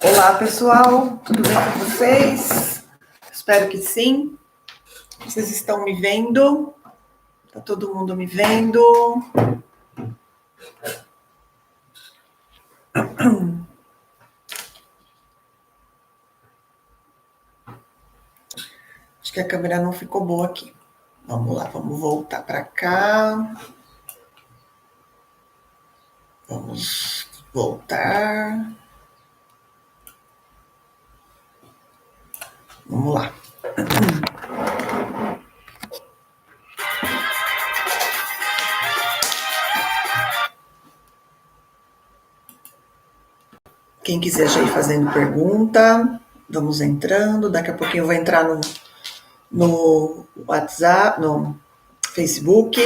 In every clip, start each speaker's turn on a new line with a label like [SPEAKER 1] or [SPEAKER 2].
[SPEAKER 1] Olá, pessoal, tudo bem com vocês? Espero que sim. Vocês estão me vendo? Tá todo mundo me vendo? Acho que a câmera não ficou boa aqui. Vamos lá, vamos voltar para cá. Vamos voltar. Vamos lá. Quem quiser já ir fazendo pergunta, vamos entrando. Daqui a pouquinho eu vou entrar no WhatsApp, no Facebook.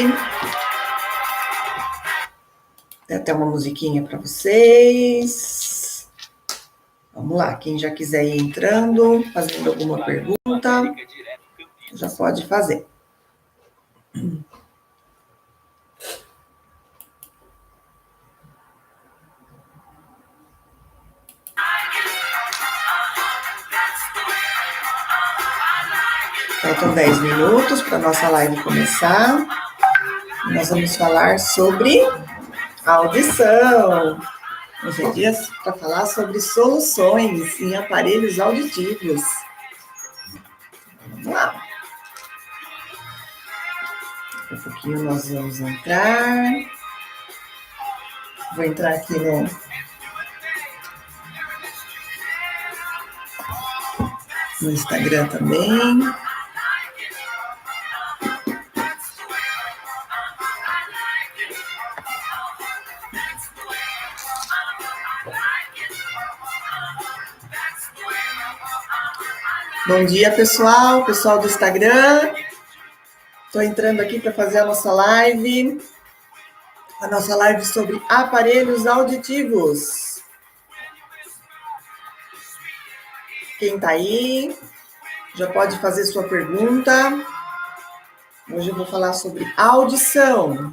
[SPEAKER 1] Tem até uma musiquinha para vocês. Vamos lá, quem já quiser ir entrando, fazendo alguma pergunta, já pode fazer. Faltam 10 minutos para a nossa live começar. Nós vamos falar sobre audição. Hoje é dia para falar sobre soluções em aparelhos auditivos. Vamos lá. Daqui a pouquinho nós vamos entrar. Vou entrar aqui no Instagram também. Bom dia, pessoal do Instagram. Estou entrando aqui para fazer a nossa live sobre aparelhos auditivos. Quem está aí, já pode fazer sua pergunta. Hoje eu vou falar sobre audição.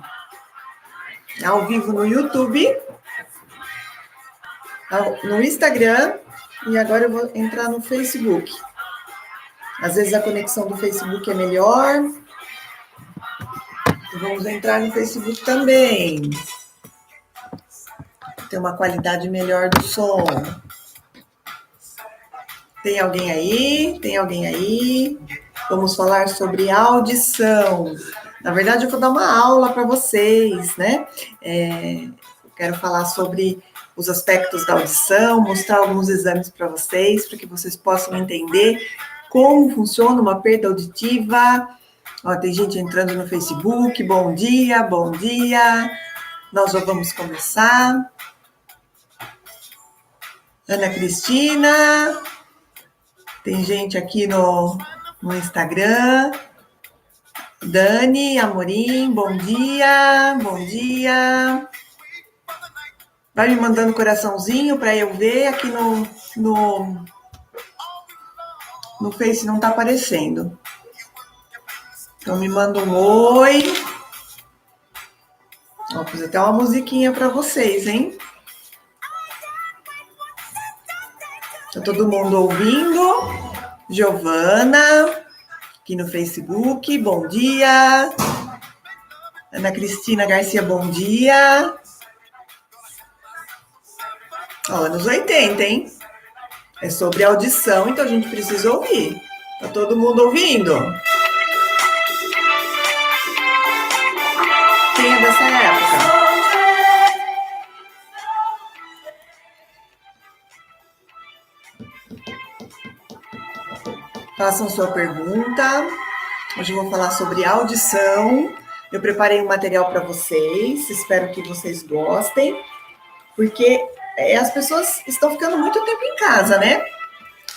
[SPEAKER 1] Ao vivo no YouTube, no Instagram, e agora eu vou entrar no Facebook. Às vezes a conexão do Facebook é melhor. Vamos entrar no Facebook também. Tem uma qualidade melhor do som. Tem alguém aí? Tem alguém aí? Vamos falar sobre audição. Na verdade, eu vou dar uma aula para vocês, né? Eu quero falar sobre os aspectos da audição, mostrar alguns exames para vocês, para que vocês possam entender como funciona uma perda auditiva. Ó, tem gente entrando no Facebook. Bom dia, bom dia. Nós já vamos começar. Ana Cristina. Tem gente aqui no Instagram. Dani, Amorim, bom dia, bom dia. Vai me mandando coraçãozinho para eu ver aqui no Face, não está aparecendo. Então me manda um oi. Vou fazer até uma musiquinha para vocês, hein? Tá todo mundo ouvindo? Giovana, aqui no Facebook, bom dia. Ana Cristina Garcia, bom dia. Ó, anos 80, hein? É sobre audição, então a gente precisa ouvir. Tá todo mundo ouvindo? Quem é dessa época? Façam sua pergunta. Hoje eu vou falar sobre audição. Eu preparei um material para vocês, espero que vocês gostem, porque as pessoas estão ficando muito tempo em casa, né?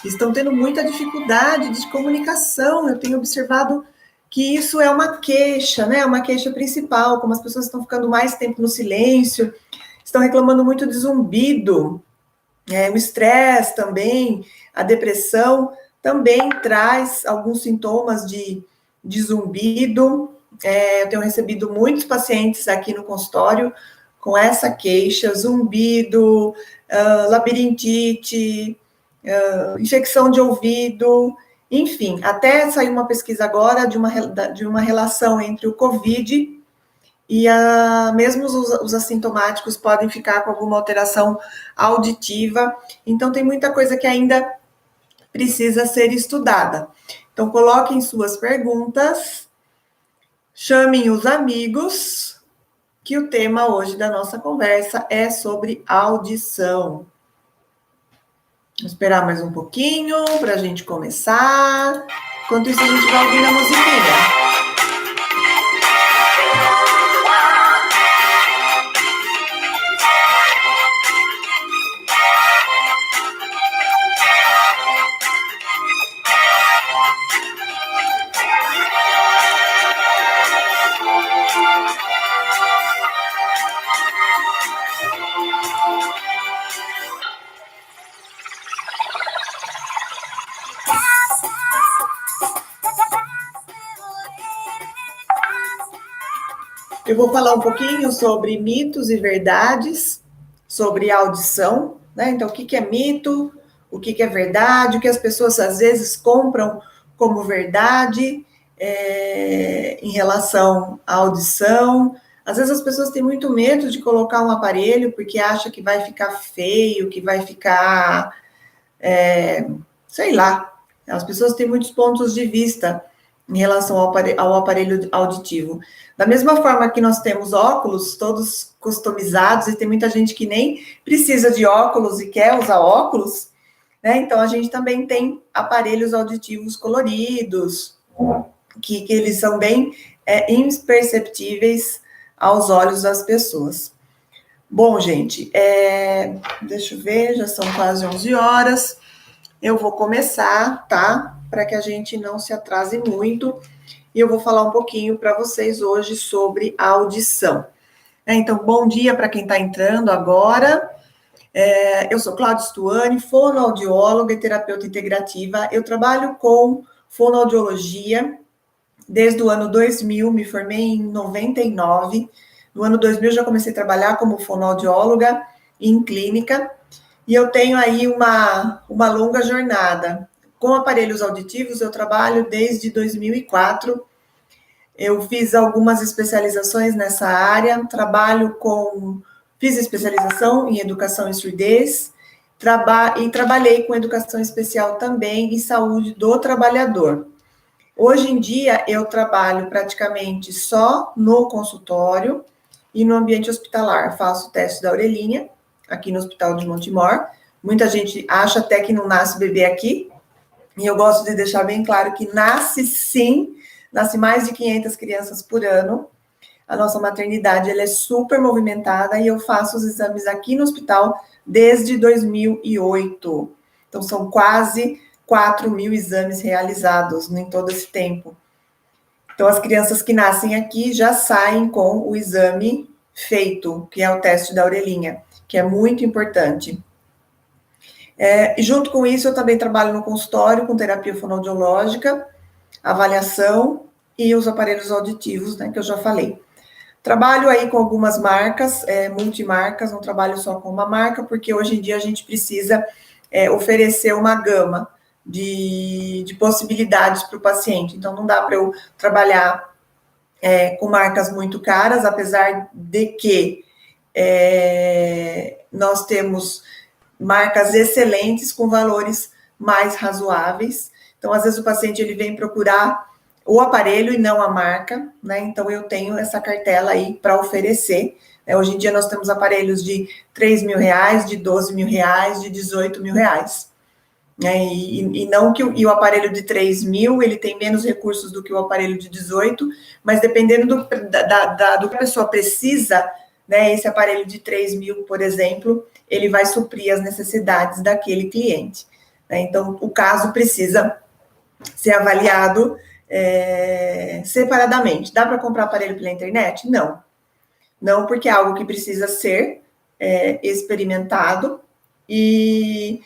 [SPEAKER 1] Estão tendo muita dificuldade de comunicação. Eu tenho observado que isso é uma queixa, né? Uma queixa principal, como as pessoas estão ficando mais tempo no silêncio, estão reclamando muito de zumbido, o estresse também, a depressão também traz alguns sintomas de zumbido. Eu tenho recebido muitos pacientes aqui no consultório com essa queixa, zumbido, labirintite, infecção de ouvido, enfim, até saiu uma pesquisa agora de uma relação entre o COVID e mesmo os assintomáticos podem ficar com alguma alteração auditiva. Então, tem muita coisa que ainda precisa ser estudada. Então, coloquem suas perguntas, chamem os amigos, que o tema hoje da nossa conversa é sobre audição. Vou esperar mais um pouquinho para a gente começar. Enquanto isso, a gente vai ouvindo a musiquinha. Eu vou falar um pouquinho sobre mitos e verdades, sobre audição, né? Então, o que é mito, o que é verdade, o que as pessoas às vezes compram como verdade em relação à audição. Às vezes as pessoas têm muito medo de colocar um aparelho porque acha que vai ficar feio, que vai ficar, sei lá. As pessoas têm muitos pontos de vista em relação ao aparelho auditivo. Da mesma forma que nós temos óculos todos customizados, e tem muita gente que nem precisa de óculos e quer usar óculos, né? Então, a gente também tem aparelhos auditivos coloridos, que eles são bem imperceptíveis aos olhos das pessoas. Bom, gente, deixa eu ver, já são quase 11 horas. Eu vou começar, tá? Para que a gente não se atrase muito. E eu vou falar um pouquinho para vocês hoje sobre a audição. Então, bom dia para quem está entrando agora. Eu sou Cláudia Stuani, fonoaudióloga e terapeuta integrativa. Eu trabalho com fonoaudiologia desde o ano 2000, me formei em 99. No ano 2000 já comecei a trabalhar como fonoaudióloga em clínica. E eu tenho aí uma longa jornada. Com aparelhos auditivos, eu trabalho desde 2004. Eu fiz algumas especializações nessa área, fiz especialização em educação em surdez, e trabalhei com educação especial também em saúde do trabalhador. Hoje em dia, eu trabalho praticamente só no consultório e no ambiente hospitalar. Faço teste da orelhinha, aqui no Hospital de Montemor. Muita gente acha até que não nasce bebê aqui, e eu gosto de deixar bem claro que nasce sim, nasce mais de 500 crianças por ano. A nossa maternidade ela é super movimentada e eu faço os exames aqui no hospital desde 2008. Então, são quase 4.000 exames realizados em todo esse tempo. Então, as crianças que nascem aqui já saem com o exame feito, que é o teste da orelhinha, que é muito importante. E junto com isso, eu também trabalho no consultório com terapia fonoaudiológica, avaliação e os aparelhos auditivos, né, que eu já falei. Trabalho aí com algumas marcas, multimarcas, não trabalho só com uma marca, porque hoje em dia a gente precisa oferecer uma gama de possibilidades para o paciente. Então, não dá para eu trabalhar com marcas muito caras, apesar de que nós temos marcas excelentes com valores mais razoáveis. Então, às vezes o paciente ele vem procurar o aparelho e não a marca, né? Então, eu tenho essa cartela aí para oferecer. Hoje em dia, nós temos aparelhos de R$3.000, de R$12.000, de R$18.000. E não que o aparelho de 3.000, ele tem menos recursos do que o aparelho de 18, mas dependendo do que a pessoa precisa, né, esse aparelho de 3.000, por exemplo, ele vai suprir as necessidades daquele cliente. Né? Então, o caso precisa ser avaliado separadamente. Dá para comprar aparelho pela internet? Não. Não, porque é algo que precisa ser experimentado e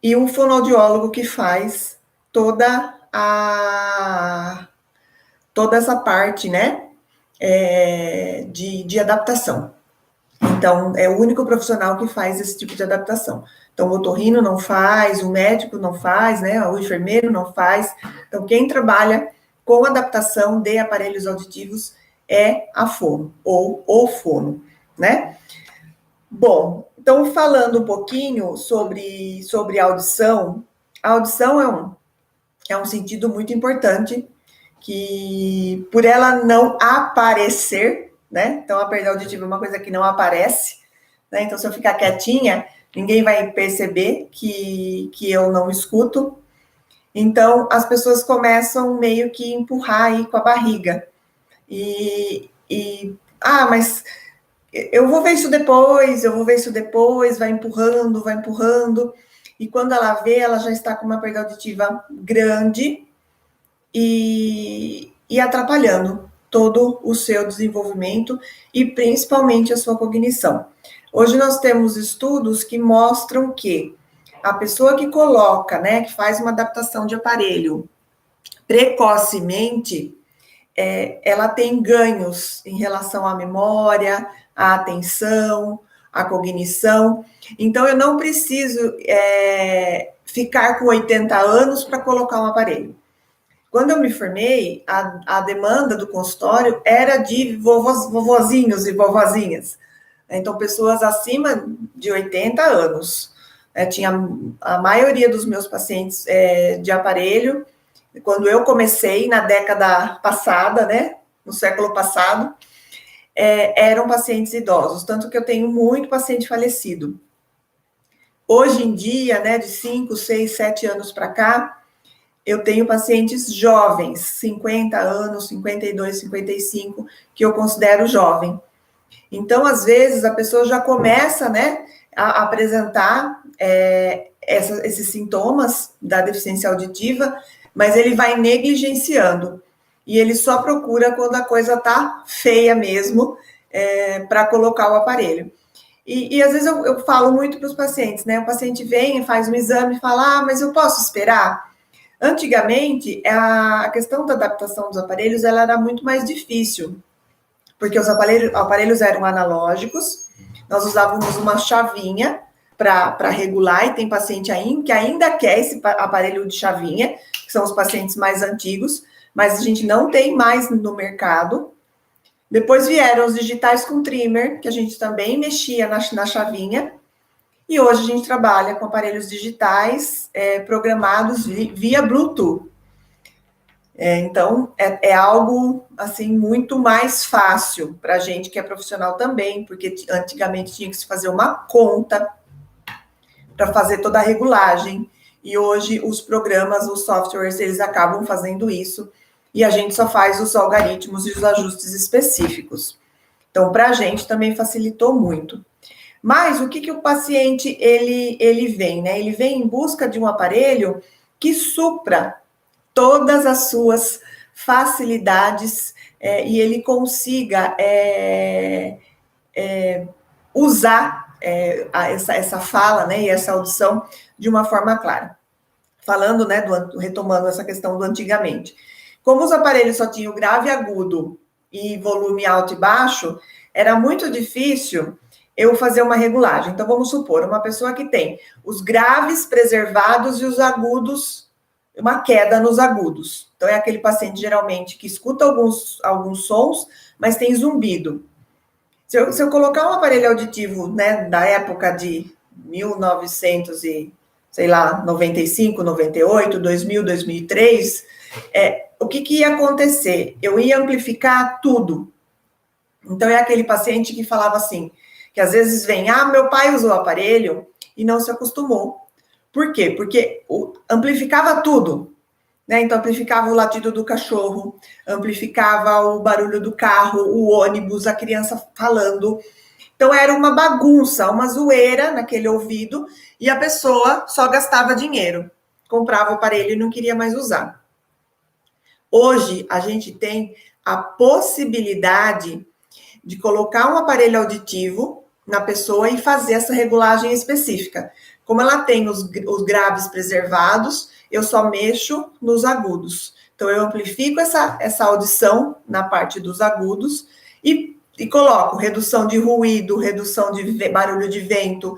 [SPEAKER 1] um fonoaudiólogo que faz toda essa parte, né, de adaptação. Então, é o único profissional que faz esse tipo de adaptação. Então, o otorrino não faz, o médico não faz, né? O enfermeiro não faz. Então, quem trabalha com adaptação de aparelhos auditivos é a fono, ou o fono, né? Bom, então, falando um pouquinho sobre a audição é um sentido muito importante, que por ela não aparecer, né? Então, a perda auditiva é uma coisa que não aparece, né? Então, se eu ficar quietinha, ninguém vai perceber que eu não escuto. Então, as pessoas começam meio que empurrar aí com a barriga. Mas eu vou ver isso depois, vai empurrando. E quando ela vê, ela já está com uma perda auditiva grande e atrapalhando todo o seu desenvolvimento e principalmente a sua cognição. Hoje nós temos estudos que mostram que a pessoa que coloca, né, que faz uma adaptação de aparelho precocemente, ela tem ganhos em relação à memória, à atenção, à cognição. Então, eu não preciso ficar com 80 anos para colocar um aparelho. Quando eu me formei, a demanda do consultório era de vovozinhos e vovozinhas. Então, pessoas acima de 80 anos. Tinha a maioria dos meus pacientes de aparelho. Quando eu comecei, na década passada, né, no século passado, eram pacientes idosos. Tanto que eu tenho muito paciente falecido. Hoje em dia, né, de 5, 6, 7 anos para cá, eu tenho pacientes jovens, 50 anos, 52, 55, que eu considero jovem. Então, às vezes, a pessoa já começa, né, a apresentar esses sintomas da deficiência auditiva, mas ele vai negligenciando. E ele só procura quando a coisa tá feia mesmo, para colocar o aparelho. E às vezes eu falo muito para os pacientes, né? O paciente vem, faz um exame e fala, mas eu posso esperar? Antigamente, a questão da adaptação dos aparelhos ela era muito mais difícil, porque os aparelhos eram analógicos, nós usávamos uma chavinha para regular, e tem paciente que ainda quer esse aparelho de chavinha, que são os pacientes mais antigos, mas a gente não tem mais no mercado. Depois vieram os digitais com trimmer, que a gente também mexia na chavinha, e hoje a gente trabalha com aparelhos digitais programados via Bluetooth. Então, é algo, assim, muito mais fácil para a gente que é profissional também, porque antigamente tinha que se fazer uma conta para fazer toda a regulagem, e hoje os programas, os softwares, eles acabam fazendo isso, e a gente só faz os algoritmos e os ajustes específicos. Então, para a gente também facilitou muito. Mas o que o paciente ele vem, né? Ele vem em busca de um aparelho que supra todas as suas facilidades e ele consiga usar essa fala, né? E essa audição de uma forma clara. Falando, né? Retomando essa questão do antigamente. Como os aparelhos só tinham grave e agudo e volume alto e baixo, era muito difícil eu fazer uma regulagem. Então, vamos supor, uma pessoa que tem os graves preservados e os agudos, uma queda nos agudos. Então, é aquele paciente, geralmente, que escuta alguns sons, mas tem zumbido. Se eu colocar um aparelho auditivo, né, da época de 1900 e, sei lá, 95, 98, 2000, 2003, o que ia acontecer? Eu ia amplificar tudo. Então, é aquele paciente que falava assim, que às vezes vem, meu pai usou o aparelho e não se acostumou. Por quê? Porque amplificava tudo, né? Então, amplificava o latido do cachorro, amplificava o barulho do carro, o ônibus, a criança falando. Então, era uma bagunça, uma zoeira naquele ouvido, e a pessoa só gastava dinheiro, comprava o aparelho e não queria mais usar. Hoje, a gente tem a possibilidade de colocar um aparelho auditivo na pessoa e fazer essa regulagem específica. Como ela tem os graves preservados, eu só mexo nos agudos. Então, eu amplifico essa audição na parte dos agudos e e coloco redução de ruído, redução de barulho de vento,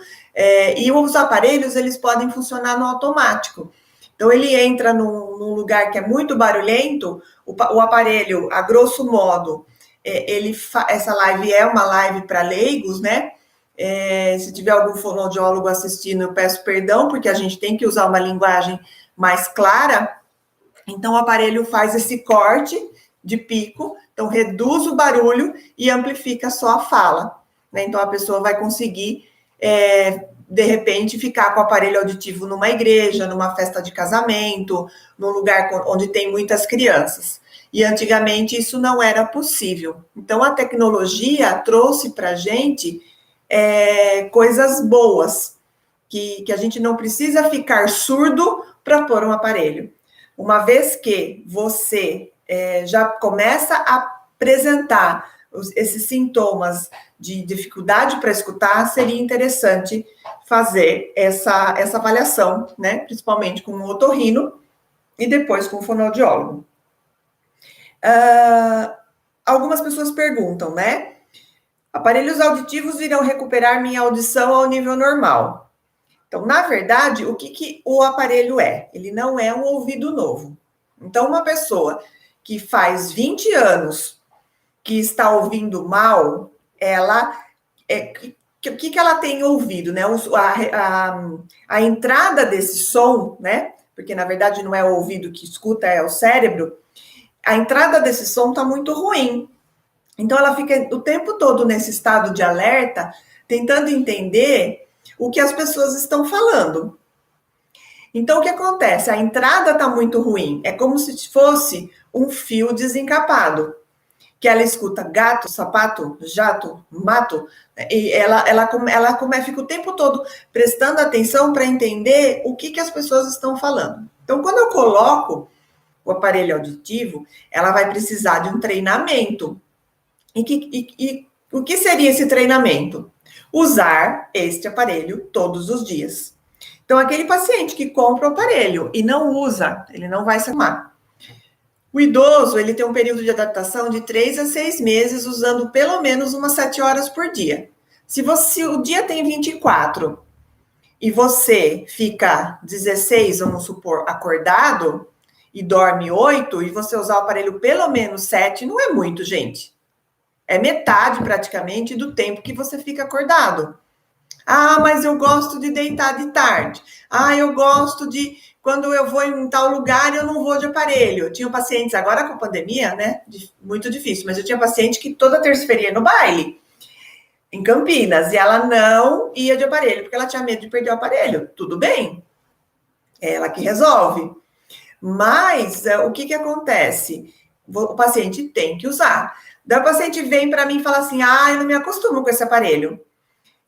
[SPEAKER 1] e os aparelhos, eles podem funcionar no automático. Então, ele entra num lugar que é muito barulhento, o aparelho, a grosso modo, essa live é uma live para leigos, né? Se tiver algum fonoaudiólogo assistindo, eu peço perdão, porque a gente tem que usar uma linguagem mais clara. Então, o aparelho faz esse corte de pico, então reduz o barulho e amplifica só a fala, né? Então, a pessoa vai conseguir, de repente, ficar com o aparelho auditivo numa igreja, numa festa de casamento, num lugar onde tem muitas crianças. E antigamente isso não era possível. Então, a tecnologia trouxe para a gente coisas boas, que a gente não precisa ficar surdo para pôr um aparelho. Uma vez que você já começa a apresentar esses sintomas de dificuldade para escutar, seria interessante fazer essa avaliação, né? Principalmente com o otorrino e depois com o fonoaudiólogo. Algumas pessoas perguntam, né? Aparelhos auditivos irão recuperar minha audição ao nível normal. Então, na verdade, o que o aparelho é? Ele não é um ouvido novo. Então, uma pessoa que faz 20 anos que está ouvindo mal, ela... O que ela tem ouvido, né? A entrada desse som, né? Porque, na verdade, não é o ouvido que escuta, é o cérebro. A entrada desse som está muito ruim. Então, ela fica o tempo todo nesse estado de alerta, tentando entender o que as pessoas estão falando. Então, o que acontece? A entrada está muito ruim. É como se fosse um fio desencapado, que ela escuta gato, sapato, jato, mato, e ela fica o tempo todo prestando atenção para entender o que as pessoas estão falando. Então, quando eu coloco o aparelho auditivo, ela vai precisar de um treinamento. E o que seria esse treinamento? Usar este aparelho todos os dias. Então, aquele paciente que compra o aparelho e não usa, ele não vai se acostumar. O idoso, ele tem um período de adaptação de 3 a 6 meses, usando pelo menos umas 7 horas por dia. Se o dia tem 24 e você fica 16, vamos supor, acordado, e dorme 8, e você usar o aparelho pelo menos 7, não é muito, gente. É metade, praticamente, do tempo que você fica acordado. Ah, mas eu gosto de deitar de tarde. Ah, eu gosto de... Quando eu vou em tal lugar, eu não vou de aparelho. Eu tinha pacientes, agora com a pandemia, né? Muito difícil, mas eu tinha paciente que toda terça-feira ia no baile, em Campinas, e ela não ia de aparelho, porque ela tinha medo de perder o aparelho. Tudo bem, é ela que resolve. Mas o que acontece? O paciente tem que usar. Daí o paciente vem para mim e fala assim, eu não me acostumo com esse aparelho.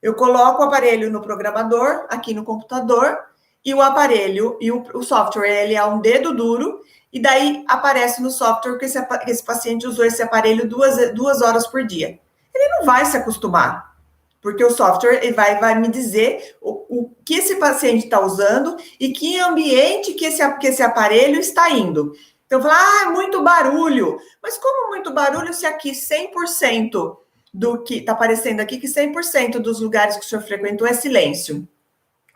[SPEAKER 1] Eu coloco o aparelho no programador, aqui no computador, e o aparelho, e o software, ele é um dedo duro, e daí aparece no software que esse paciente usou esse aparelho 2 horas por dia. Ele não vai se acostumar, porque o software ele vai me dizer o que esse paciente está usando e que ambiente que esse aparelho está indo. Então, eu falo, muito barulho. Mas como muito barulho se aqui 100% do que está aparecendo aqui, que 100% dos lugares que o senhor frequentou é silêncio.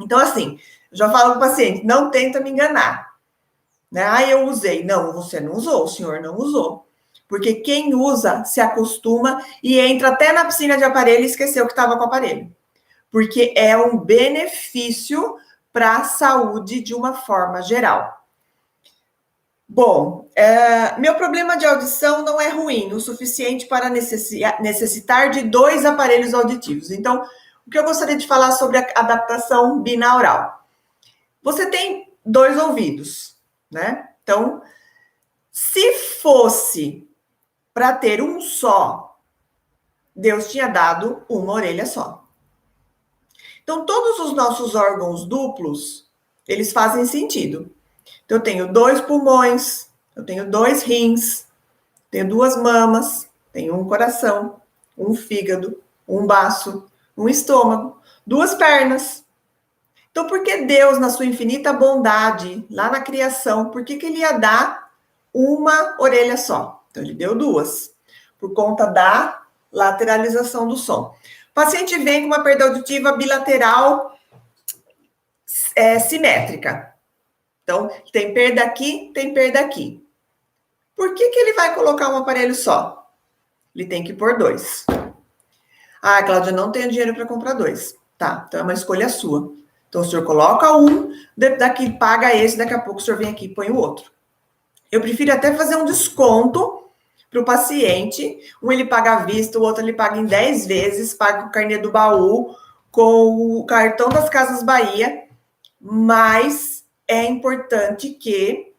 [SPEAKER 1] Então, assim, eu já falo para o paciente, não tenta me enganar. Né? Eu usei. Não, você não usou, o senhor não usou. Porque quem usa se acostuma e entra até na piscina de aparelho e esqueceu que estava com o aparelho. Porque é um benefício para a saúde de uma forma geral. Bom, meu problema de audição não é ruim, o suficiente para necessitar de 2 aparelhos auditivos. Então, o que eu gostaria de falar sobre a adaptação binaural. Você tem 2 ouvidos, né? Então, se fosse para ter um só, Deus tinha dado uma orelha só. Então, todos os nossos órgãos duplos, eles fazem sentido. Então, eu tenho 2 pulmões, eu tenho 2 rins, tenho 2 mamas, tenho um coração, um fígado, um baço, um estômago, 2 pernas. Então, por que Deus, na sua infinita bondade, lá na criação, por que ele ia dar uma orelha só? Então, ele deu 2. Por conta da lateralização do som. O paciente vem com uma perda auditiva bilateral simétrica. Então, tem perda aqui, tem perda aqui. Por que ele vai colocar um aparelho só? Ele tem que pôr 2. Ah, Cláudia, não tenho dinheiro para comprar 2. Tá, então é uma escolha sua. Então, o senhor coloca um, daqui paga esse, daqui a pouco o senhor vem aqui e põe o outro. Eu prefiro até fazer um desconto para o paciente. Um ele paga à vista, o outro ele paga em 10 vezes, paga com o carnê do baú, com o cartão das Casas Bahia, mas é importante que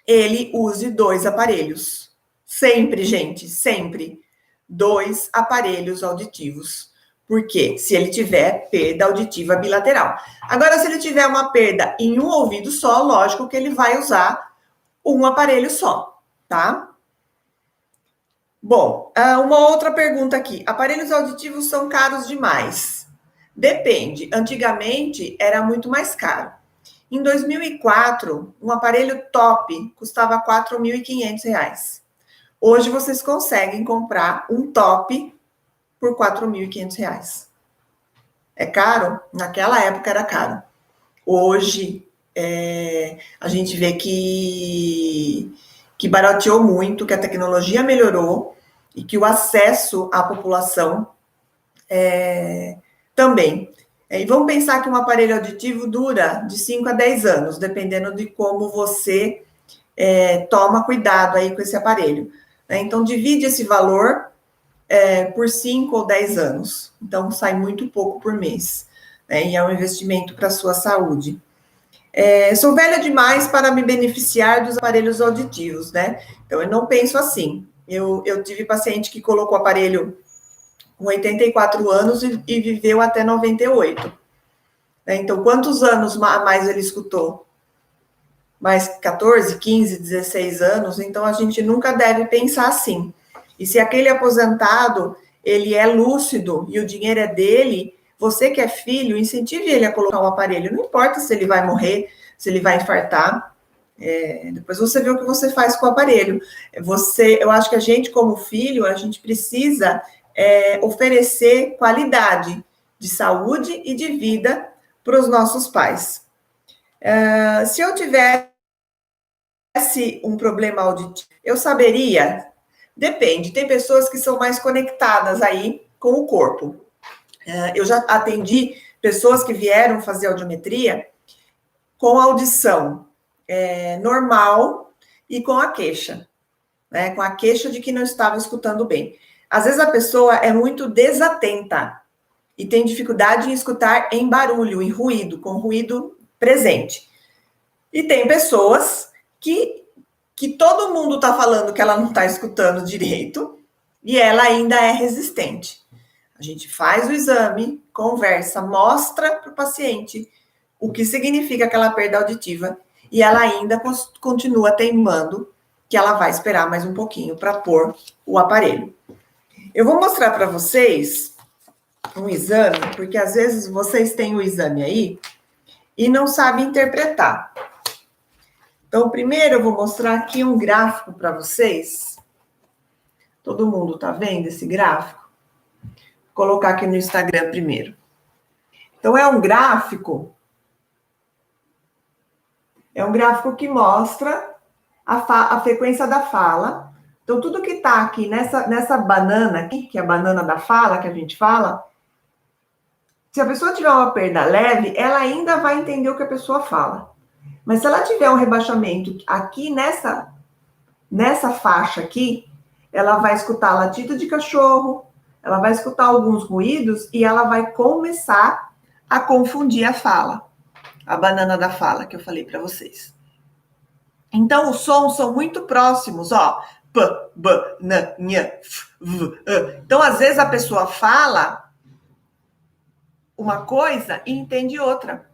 [SPEAKER 1] ele use 2 aparelhos. Sempre, gente, sempre. 2 aparelhos auditivos. Porque se ele tiver perda auditiva bilateral. Agora, se ele tiver uma perda em um ouvido só, lógico que ele vai usar um aparelho só, tá? Bom, uma outra pergunta aqui. Aparelhos auditivos são caros demais? Depende. Antigamente era muito mais caro. Em 2004, um aparelho top custava R$ 4.500. Hoje vocês conseguem comprar um top por R$ 4.500. É caro? Naquela época era caro. Hoje, a gente vê que barateou muito, que a tecnologia melhorou e que o acesso à população também. E vamos pensar que um aparelho auditivo dura de 5 a 10 anos, dependendo de como você toma cuidado aí com esse aparelho. Então, divide esse valor por 5 ou 10 anos. Então, sai muito pouco por mês. E é um investimento para a sua saúde. Sou velha demais para me beneficiar dos aparelhos auditivos, né? Então, eu não penso assim. Eu tive paciente que colocou o aparelho com 84 anos e viveu até 98. Então, quantos anos a mais ele escutou? Mais 14, 15, 16 anos? Então, a gente nunca deve pensar assim. E se aquele aposentado, ele é lúcido e o dinheiro é dele, você que é filho, incentive ele a colocar um aparelho. Não importa se ele vai morrer, se ele vai infartar. Depois você vê o que você faz com o aparelho. Eu acho que a gente, como filho, a gente precisa oferecer qualidade de saúde e de vida para os nossos pais. Se eu tivesse um problema auditivo, eu saberia? Depende, tem pessoas que são mais conectadas aí com o corpo. Eu já atendi pessoas que vieram fazer audiometria com audição normal e com a queixa, né? Com a queixa de que não estava escutando bem. Às vezes a pessoa é muito desatenta e tem dificuldade em escutar em barulho, em ruído, com ruído presente. E tem pessoas que todo mundo está falando que ela não está escutando direito e ela ainda é resistente. A gente faz o exame, conversa, mostra para o paciente o que significa aquela perda auditiva e ela ainda continua teimando que ela vai esperar mais um pouquinho para pôr o aparelho. Eu vou mostrar para vocês um exame, porque às vezes vocês têm o exame aí e não sabem interpretar. Então, primeiro eu vou mostrar aqui um gráfico para vocês. Todo mundo tá vendo esse gráfico? Vou colocar aqui no Instagram primeiro. Então, é um gráfico que mostra a frequência da fala. Então, tudo que está aqui nessa banana aqui, que é a banana da fala, que a gente fala, se a pessoa tiver uma perda leve, ela ainda vai entender o que a pessoa fala. Mas se ela tiver um rebaixamento aqui nessa faixa aqui, ela vai escutar latido de cachorro, ela vai escutar alguns ruídos e ela vai começar a confundir a fala, a banana da fala que eu falei para vocês. Então, os sons são muito próximos, ó. P, B, N, N, F, V, E. Então, às vezes a pessoa fala uma coisa e entende outra.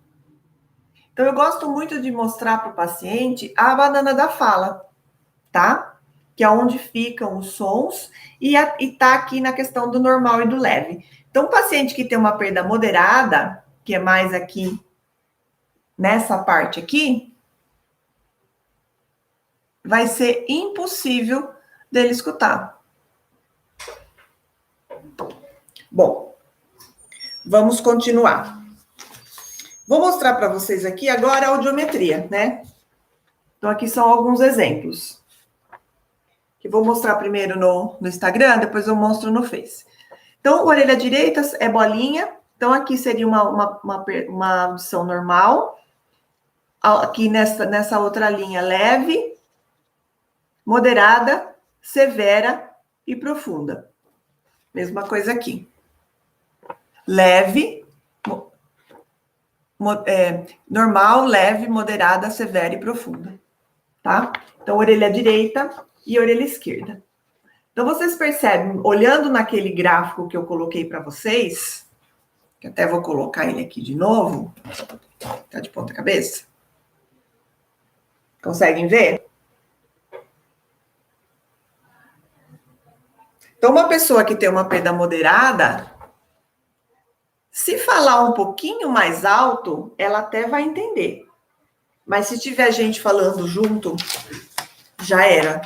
[SPEAKER 1] Então, eu gosto muito de mostrar para o paciente a banana da fala, tá? Que é onde ficam os sons e tá aqui na questão do normal e do leve. Então, o paciente que tem uma perda moderada, que é mais aqui, nessa parte aqui, vai ser impossível dele escutar. Bom, vamos continuar. Vou mostrar para vocês aqui agora a audiometria, né? Então, aqui são alguns exemplos. Que vou mostrar primeiro no Instagram, depois eu mostro no Face. Então, orelha direita é bolinha. Então, aqui seria uma audição normal. Aqui nessa outra linha, leve, moderada, severa e profunda. Mesma coisa aqui. Leve, normal, leve, moderada, severa e profunda. Tá? Então, orelha direita e orelha esquerda. Então, vocês percebem, olhando naquele gráfico que eu coloquei para vocês, que até vou colocar ele aqui de novo, tá de ponta cabeça? Conseguem ver? Então, uma pessoa que tem uma perda moderada, se falar um pouquinho mais alto, ela até vai entender. Mas se tiver gente falando junto, já era.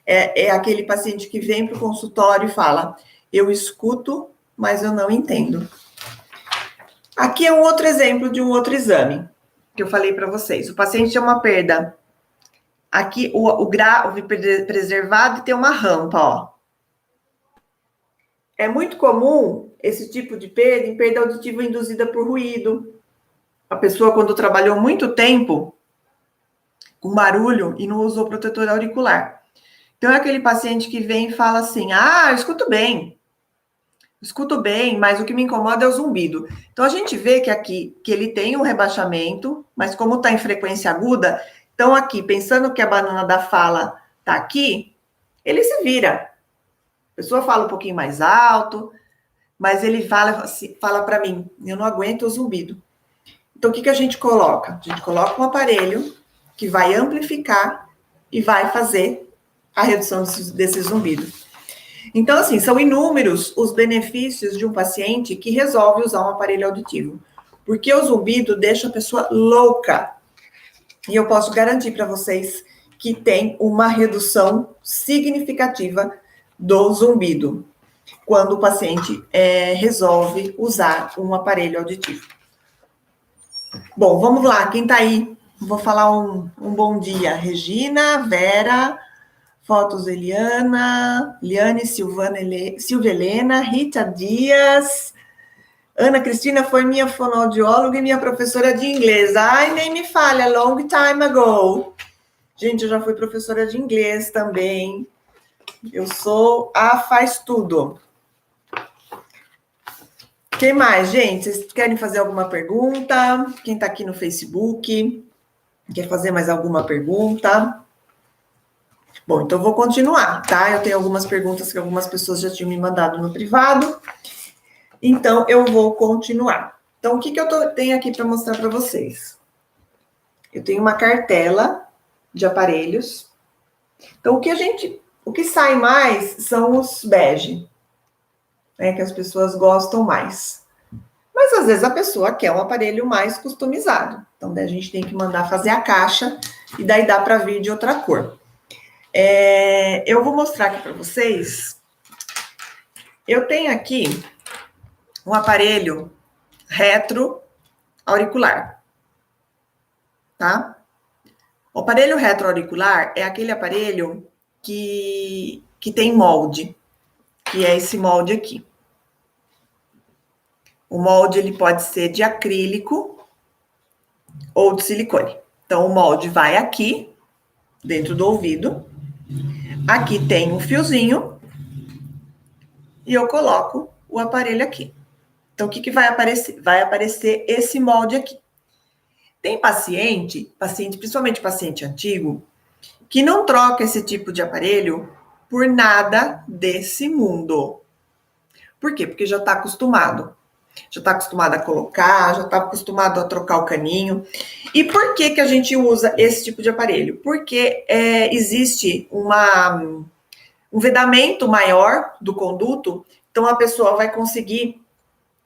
[SPEAKER 1] É aquele paciente que vem para o consultório e fala, eu escuto, mas eu não entendo. Aqui é um outro exemplo de um outro exame que eu falei para vocês. O paciente tem uma perda. Aqui o grave preservado e tem uma rampa, ó. É muito comum esse tipo de perda em perda auditiva induzida por ruído. A pessoa, quando trabalhou muito tempo com barulho e não usou protetor auricular. Então, é aquele paciente que vem e fala assim, eu escuto bem, mas o que me incomoda é o zumbido. Então, a gente vê que aqui, que ele tem um rebaixamento, mas como está em frequência aguda, então aqui, pensando que a banana da fala está aqui, ele se vira. A pessoa fala um pouquinho mais alto, mas ele fala para mim, eu não aguento o zumbido. Então, o que a gente coloca? A gente coloca um aparelho que vai amplificar e vai fazer a redução desse zumbido. Então, assim, são inúmeros os benefícios de um paciente que resolve usar um aparelho auditivo. Porque o zumbido deixa a pessoa louca. E eu posso garantir para vocês que tem uma redução significativa do zumbido quando o paciente resolve usar um aparelho auditivo. Bom, vamos lá, quem está aí? Vou falar um bom dia. Regina, Vera, Fotos Eliana, Liane, Silvia Helena, Rita Dias, Ana Cristina foi minha fonoaudióloga e minha professora de inglês. Ai, nem me fale, a long time ago. Gente, eu já fui professora de inglês também. Eu sou a faz tudo. Quem mais, gente? Vocês querem fazer alguma pergunta? Quem está aqui no Facebook? Quer fazer mais alguma pergunta? Bom, então eu vou continuar, tá? Eu tenho algumas perguntas que algumas pessoas já tinham me mandado no privado. Então, eu vou continuar. Então, o que eu tenho aqui para mostrar para vocês? Eu tenho uma cartela de aparelhos. Então, o que sai mais são os bege, né, que as pessoas gostam mais. Mas, às vezes, a pessoa quer um aparelho mais customizado. Então, daí a gente tem que mandar fazer a caixa e daí dá para vir de outra cor. Eu vou mostrar aqui para vocês. Eu tenho aqui um aparelho retroauricular, tá? O aparelho retroauricular é aquele aparelho que tem molde, que é esse molde aqui. O molde, ele pode ser de acrílico ou de silicone. Então, o molde vai aqui, dentro do ouvido. Aqui tem um fiozinho e eu coloco o aparelho aqui. Então, o que vai aparecer? Vai aparecer esse molde aqui. Tem paciente, principalmente paciente antigo, que não troca esse tipo de aparelho por nada desse mundo. Por quê? Porque já está acostumado. Já está acostumado a colocar, já está acostumado a trocar o caninho. E por que a gente usa esse tipo de aparelho? Porque existe um vedamento maior do conduto, então a pessoa vai conseguir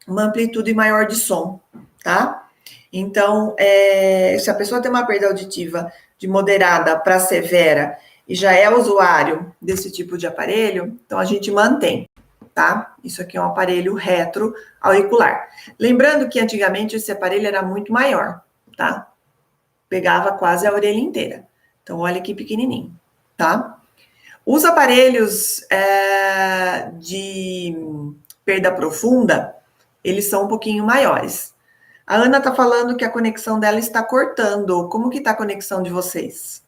[SPEAKER 1] uma amplitude maior de som, tá? Então, se a pessoa tem uma perda auditiva de moderada para severa e já é usuário desse tipo de aparelho, então a gente mantém, tá? Isso aqui é um aparelho retroauricular. Lembrando que antigamente esse aparelho era muito maior, tá? Pegava quase a orelha inteira. Então, olha que pequenininho, tá? Os aparelhos de perda profunda, eles são um pouquinho maiores. A Ana tá falando que a conexão dela está cortando. Como que tá a conexão de vocês?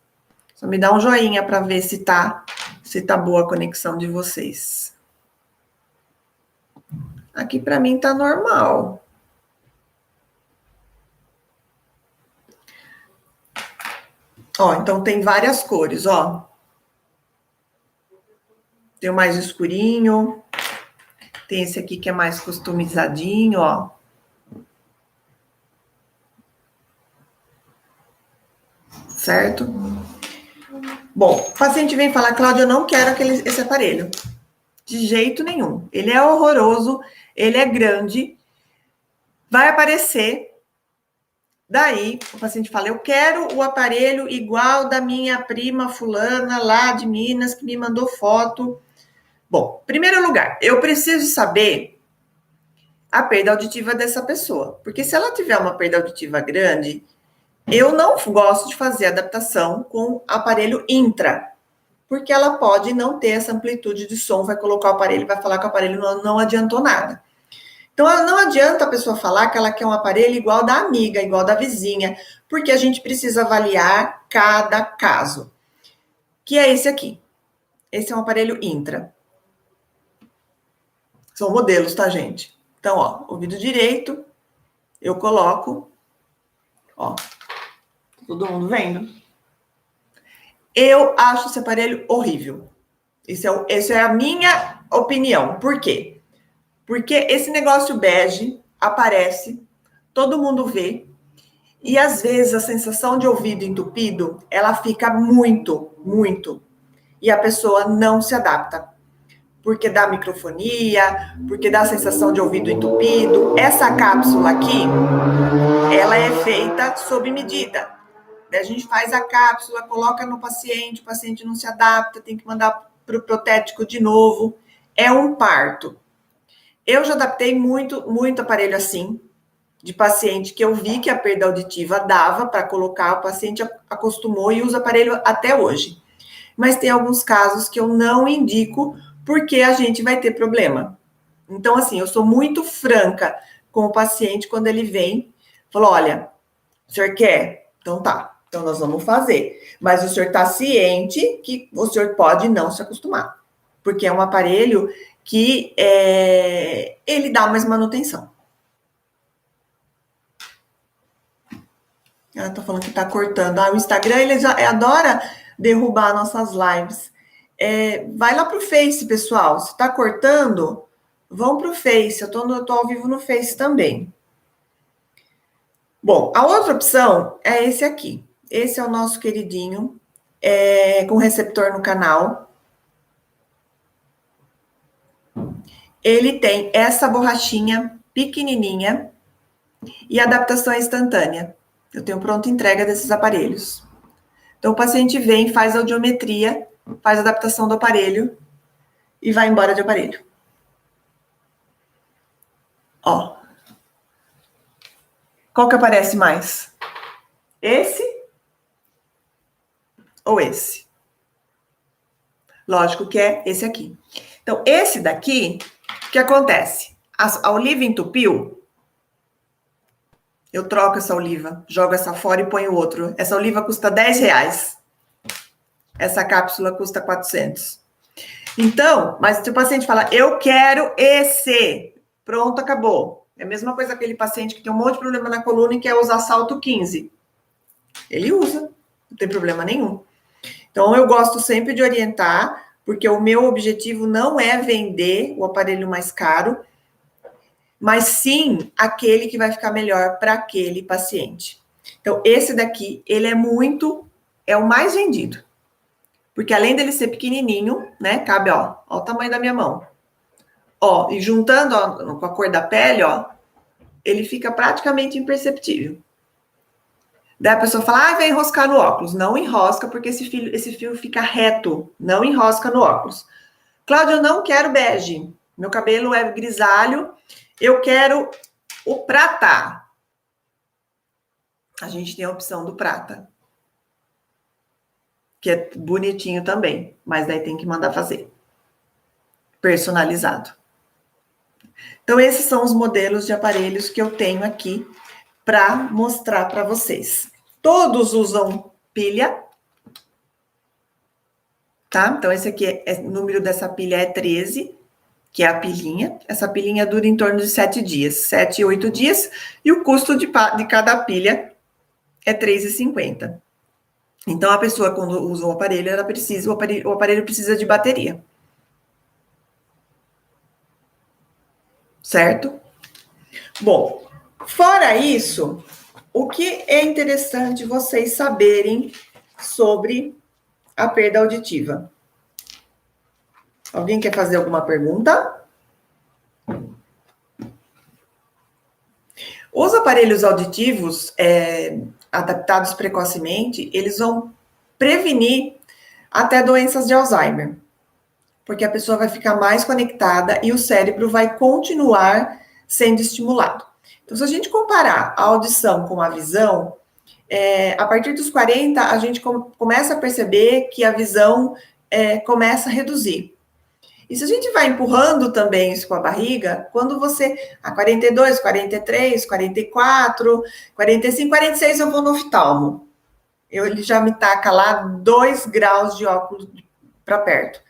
[SPEAKER 1] Só me dá um joinha para ver se tá boa a conexão de vocês. Aqui para mim tá normal. Ó, então tem várias cores, ó. Tem o mais escurinho. Tem esse aqui que é mais customizadinho, ó. Certo? Bom, o paciente vem falar, Cláudia, eu não quero esse aparelho. De jeito nenhum. Ele é horroroso, ele é grande, vai aparecer. Daí, o paciente fala, eu quero o aparelho igual da minha prima fulana lá de Minas, que me mandou foto. Bom, em primeiro lugar, eu preciso saber a perda auditiva dessa pessoa. Porque se ela tiver uma perda auditiva grande, eu não gosto de fazer adaptação com aparelho intra. Porque ela pode não ter essa amplitude de som, vai colocar o aparelho e vai falar que o aparelho não adiantou nada. Então, não adianta a pessoa falar que ela quer um aparelho igual da amiga, igual da vizinha, porque a gente precisa avaliar cada caso. Que é esse aqui. Esse é um aparelho intra. São modelos, tá, gente? Então, ó, ouvido direito, eu coloco, ó, todo mundo vendo? Eu acho esse aparelho horrível. Essa é a minha opinião. Por quê? Porque esse negócio bege aparece, todo mundo vê, e às vezes a sensação de ouvido entupido, ela fica muito, muito, e a pessoa não se adapta. Porque dá microfonia, porque dá a sensação de ouvido entupido. Essa cápsula aqui, ela é feita sob medida. A gente faz a cápsula, coloca no paciente, o paciente não se adapta, tem que mandar para o protético de novo. É um parto. Eu já adaptei muito, muito aparelho assim, de paciente que eu vi que a perda auditiva dava para colocar, o paciente acostumou e usa aparelho até hoje. Mas tem alguns casos que eu não indico, porque a gente vai ter problema. Então, assim, eu sou muito franca com o paciente quando ele vem, falou, olha, o senhor quer? Então tá, então nós vamos fazer. Mas o senhor está ciente que o senhor pode não se acostumar, porque é um aparelho que ele dá mais manutenção. Ela tá falando que tá cortando. O Instagram, ele adora derrubar nossas lives. Vai lá pro Face, pessoal. Se tá cortando, vão pro Face. Eu tô ao vivo no Face também. Bom, a outra opção é esse aqui. Esse é o nosso queridinho, com receptor no canal. Ele tem essa borrachinha pequenininha e adaptação instantânea. Eu tenho pronta entrega desses aparelhos. Então, o paciente vem, faz audiometria, faz a adaptação do aparelho e vai embora de aparelho. Ó. Qual que aparece mais? Esse ou esse? Lógico que é esse aqui. Então, esse daqui, o que acontece? A oliva entupiu, eu troco essa oliva, jogo essa fora e ponho outro. Essa oliva custa R$10. Essa cápsula custa 400. Então, mas se o paciente fala, eu quero esse, pronto, acabou. É a mesma coisa aquele paciente que tem um monte de problema na coluna e quer usar salto 15. Ele usa, não tem problema nenhum. Então, eu gosto sempre de orientar, porque o meu objetivo não é vender o aparelho mais caro, mas sim aquele que vai ficar melhor para aquele paciente. Então, esse daqui, ele é o mais vendido. Porque além dele ser pequenininho, né, cabe, ó o tamanho da minha mão. Ó, e juntando ó, com a cor da pele, ó, ele fica praticamente imperceptível. Daí a pessoa fala, vai enroscar no óculos. Não enrosca, porque esse fio fica reto. Não enrosca no óculos. Cláudia, eu não quero bege. Meu cabelo é grisalho, eu quero o prata. A gente tem a opção do prata, que é bonitinho também, mas daí tem que mandar fazer. Personalizado. Então, esses são os modelos de aparelhos que eu tenho aqui para mostrar para vocês. Todos usam pilha, tá? Então, esse aqui, o número dessa pilha é 13, que é a pilhinha. Essa pilhinha dura em torno de 7 dias, 7 e 8 dias, e o custo de cada pilha é R$3,50. Então, a pessoa, quando usa o aparelho, o aparelho precisa de bateria. Certo? Bom, fora isso, o que é interessante vocês saberem sobre a perda auditiva? Alguém quer fazer alguma pergunta? Os aparelhos auditivos adaptados precocemente, eles vão prevenir até doenças de Alzheimer, porque a pessoa vai ficar mais conectada e o cérebro vai continuar sendo estimulado. Então, se a gente comparar a audição com a visão, a partir dos 40, a gente começa a perceber que a visão começa a reduzir. E se a gente vai empurrando também isso com a barriga, quando você, 42, 43, 44, 45, 46, eu vou no oftalmo. Ele já me taca lá 2 graus de óculos para perto.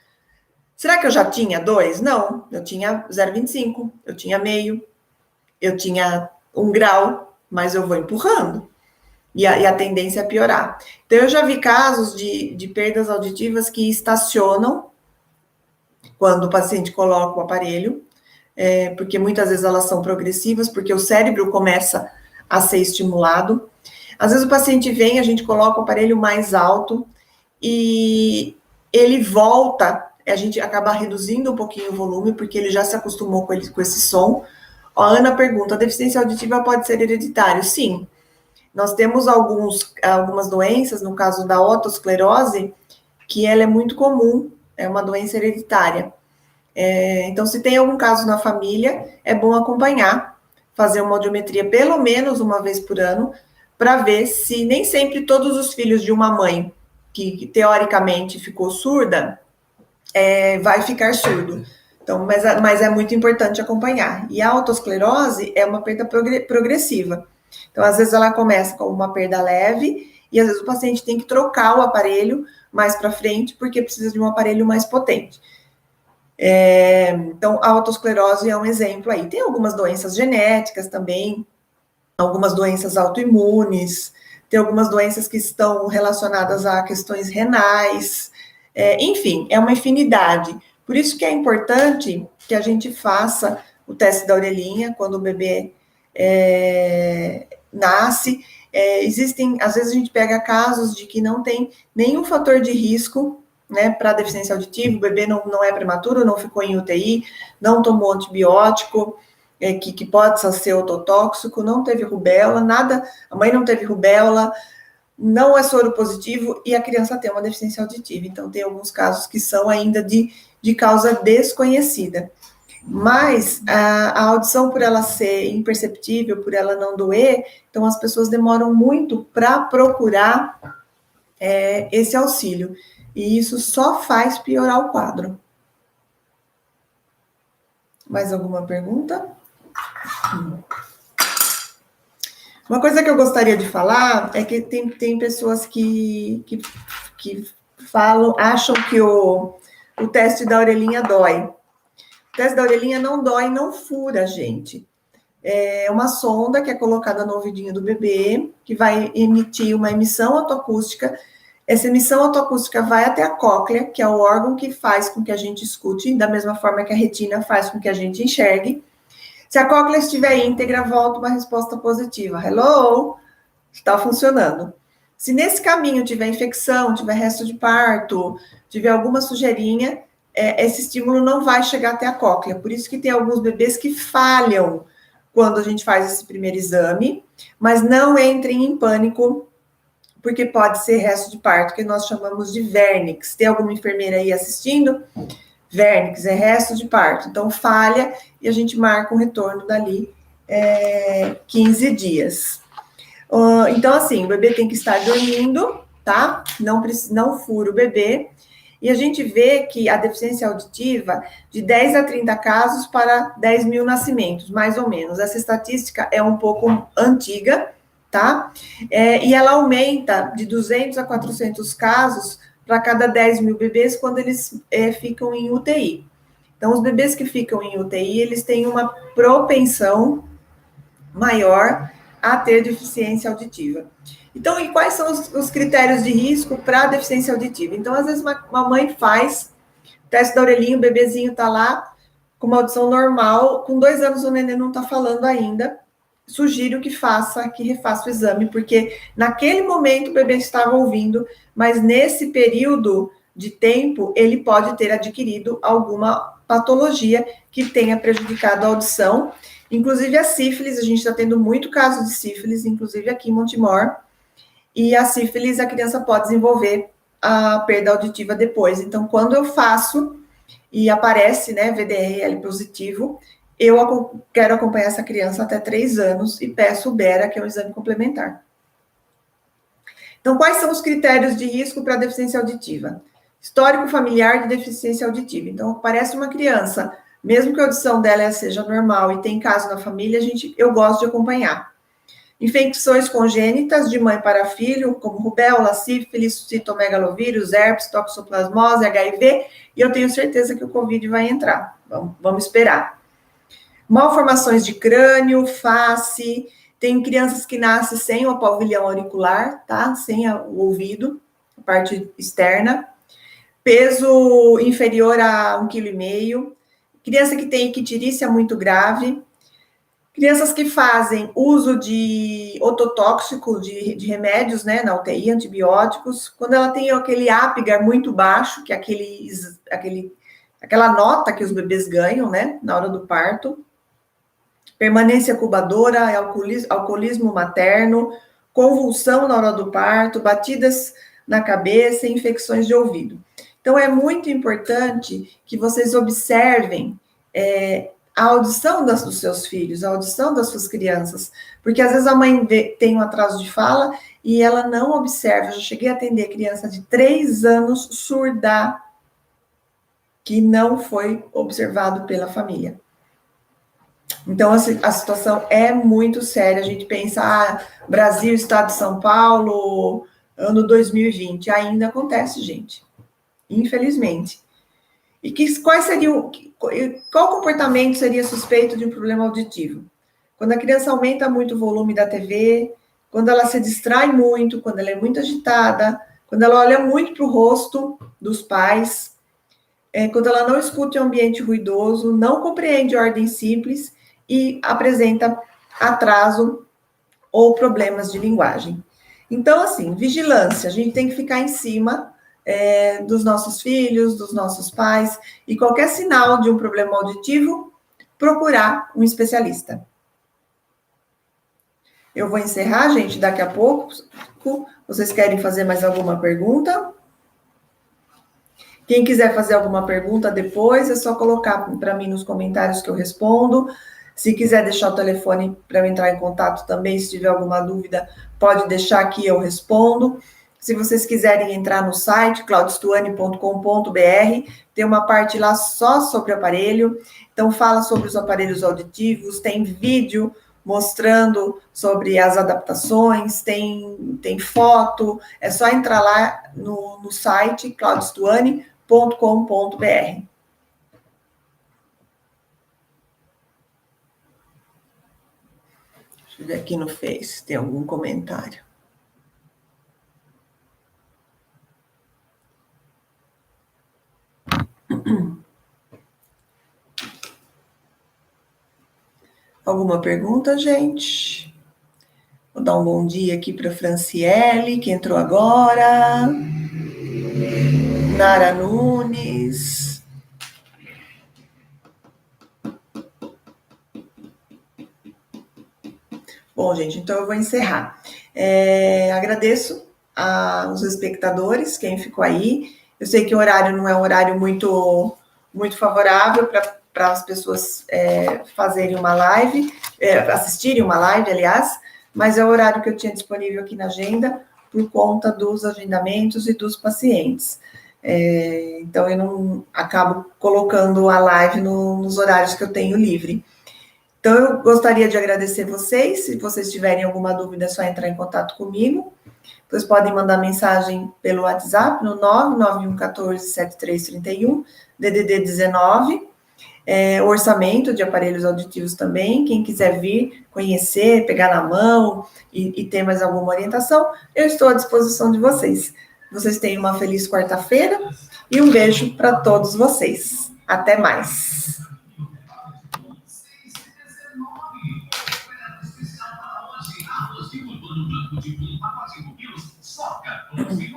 [SPEAKER 1] Será que eu já tinha 2? Não, eu tinha 0,25, eu tinha meio, eu tinha 1 grau, mas eu vou empurrando. E a tendência é piorar. Então, eu já vi casos de perdas auditivas que estacionam quando o paciente coloca o aparelho, porque muitas vezes elas são progressivas, porque o cérebro começa a ser estimulado. Às vezes o paciente vem, a gente coloca o aparelho mais alto e ele volta, a gente acaba reduzindo um pouquinho o volume, porque ele já se acostumou com esse som. A Ana pergunta, a deficiência auditiva pode ser hereditária? Sim. Nós temos algumas doenças, no caso da otosclerose, que ela é muito comum, é uma doença hereditária. Então, se tem algum caso na família, é bom acompanhar, fazer uma audiometria pelo menos uma vez por ano, para ver se nem sempre todos os filhos de uma mãe que teoricamente ficou surda, vai ficar surdo. Então, mas é muito importante acompanhar. E a otosclerose é uma perda progressiva. Então, às vezes ela começa com uma perda leve e às vezes o paciente tem que trocar o aparelho mais para frente porque precisa de um aparelho mais potente. Então, a otosclerose é um exemplo aí. Tem algumas doenças genéticas também, algumas doenças autoimunes, tem algumas doenças que estão relacionadas a questões renais, enfim, é uma infinidade. Por isso que é importante que a gente faça o teste da orelhinha quando o bebê nasce. Às vezes a gente pega casos de que não tem nenhum fator de risco, né, para deficiência auditiva, o bebê não é prematuro, não ficou em UTI, não tomou antibiótico, que pode ser ototóxico, não teve rubéola, nada, a mãe não teve rubéola, não é soro positivo e a criança tem uma deficiência auditiva. Então, tem alguns casos que são ainda de causa desconhecida. Mas a audição, por ela ser imperceptível, por ela não doer, então as pessoas demoram muito para procurar esse auxílio. E isso só faz piorar o quadro. Mais alguma pergunta? Uma coisa que eu gostaria de falar é que tem pessoas que falam, acham que o teste da orelhinha dói. O teste da orelhinha não dói, não fura, gente. É uma sonda que é colocada no ouvidinho do bebê, que vai emitir uma emissão otoacústica. Essa emissão otoacústica vai até a cóclea, que é o órgão que faz com que a gente escute, da mesma forma que a retina faz com que a gente enxergue. Se a cóclea estiver íntegra, volta uma resposta positiva. Hello? Está funcionando. Se nesse caminho tiver infecção, tiver resto de parto, tiver alguma sujeirinha, esse estímulo não vai chegar até a cóclea. Por isso que tem alguns bebês que falham quando a gente faz esse primeiro exame, mas não entrem em pânico, porque pode ser resto de parto, que nós chamamos de vernix. Tem alguma enfermeira aí assistindo? vernix, é resto de parto. Então, falha e a gente marca um retorno dali 15 dias. Então, assim, o bebê tem que estar dormindo, tá? Não fura o bebê. E a gente vê que a deficiência auditiva, de 10 a 30 casos para 10 mil nascimentos, mais ou menos. Essa estatística é um pouco antiga, tá? E ela aumenta de 200 a 400 casos para cada 10 mil bebês quando eles ficam em UTI. Então, os bebês que ficam em UTI, eles têm uma propensão maior a ter deficiência auditiva. Então, e quais são os critérios de risco para deficiência auditiva? Então, às vezes, uma mãe faz teste da orelhinha, o bebezinho está lá com uma audição normal, com 2 anos o neném não está falando ainda. Sugiro que refaça o exame, porque naquele momento o bebê estava ouvindo, mas nesse período de tempo ele pode ter adquirido alguma patologia que tenha prejudicado a audição. Inclusive a sífilis, a gente está tendo muito caso de sífilis, inclusive aqui em Montemor, e a sífilis a criança pode desenvolver a perda auditiva depois. Então, quando eu faço e aparece, né, VDRL positivo, eu quero acompanhar essa criança até 3 anos e peço o BERA, que é um exame complementar. Então, quais são os critérios de risco para deficiência auditiva? Histórico familiar de deficiência auditiva. Então, aparece uma criança, mesmo que a audição dela seja normal e tem caso na família, eu gosto de acompanhar. Infecções congênitas de mãe para filho, como rubéola, sífilis, citomegalovírus, herpes, toxoplasmose, HIV, e eu tenho certeza que o Covid vai entrar. Vamos esperar. Malformações de crânio, face, tem crianças que nascem sem o pavilhão auricular, tá? Sem o ouvido, a parte externa. Peso inferior a 1,5 kg. Criança que tem icterícia muito grave. Crianças que fazem uso de ototóxico, de remédios, né, na UTI, antibióticos, quando ela tem aquele Apgar muito baixo, que é aquela nota que os bebês ganham, né, na hora do parto, permanência incubadora, alcoolismo materno, convulsão na hora do parto, batidas na cabeça, infecções de ouvido. Então, é muito importante que vocês observem a audição dos seus filhos, a audição das suas crianças, porque às vezes a mãe tem um atraso de fala e ela não observa. Eu já cheguei a atender criança de 3 anos surda, que não foi observado pela família. Então, a situação é muito séria. A gente pensa, Brasil, Estado de São Paulo, ano 2020, ainda acontece, gente, infelizmente. E qual comportamento seria suspeito de um problema auditivo? Quando a criança aumenta muito o volume da TV, quando ela se distrai muito, quando ela é muito agitada, quando ela olha muito para o rosto dos pais, quando ela não escuta um ambiente ruidoso, não compreende ordem simples e apresenta atraso ou problemas de linguagem. Então, assim, vigilância, a gente tem que ficar em cima dos nossos filhos, dos nossos pais, e qualquer sinal de um problema auditivo, procurar um especialista. Eu vou encerrar, gente, daqui a pouco. Vocês querem fazer mais alguma pergunta? Quem quiser fazer alguma pergunta depois, é só colocar para mim nos comentários que eu respondo. Se quiser deixar o telefone para eu entrar em contato também, se tiver alguma dúvida, pode deixar aqui, eu respondo. Se vocês quiserem entrar no site, claudistuane.com.br, tem uma parte lá só sobre o aparelho. Então, fala sobre os aparelhos auditivos, tem vídeo mostrando sobre as adaptações, tem foto. É só entrar lá no site, claudistuane.com.br. Deixa eu ver aqui no Face, tem algum comentário. Alguma pergunta, gente? Vou dar um bom dia aqui para a Franciele, que entrou agora. Nara Nunes. Bom, gente, então eu vou encerrar. Agradeço aos espectadores, quem ficou aí. Eu sei que o horário não é um horário muito muito favorável para as pessoas fazerem uma live, assistirem uma live, aliás, mas é o horário que eu tinha disponível aqui na agenda por conta dos agendamentos e dos pacientes. Então, eu não acabo colocando a live nos horários que eu tenho livre. Então, eu gostaria de agradecer vocês. Se vocês tiverem alguma dúvida, é só entrar em contato comigo. Vocês podem mandar mensagem pelo WhatsApp no 991147331, DDD 19. Orçamento de aparelhos auditivos também. Quem quiser vir, conhecer, pegar na mão e ter mais alguma orientação, eu estou à disposição de vocês. Vocês tenham uma feliz quarta-feira e um beijo para todos vocês. Até mais. Só 14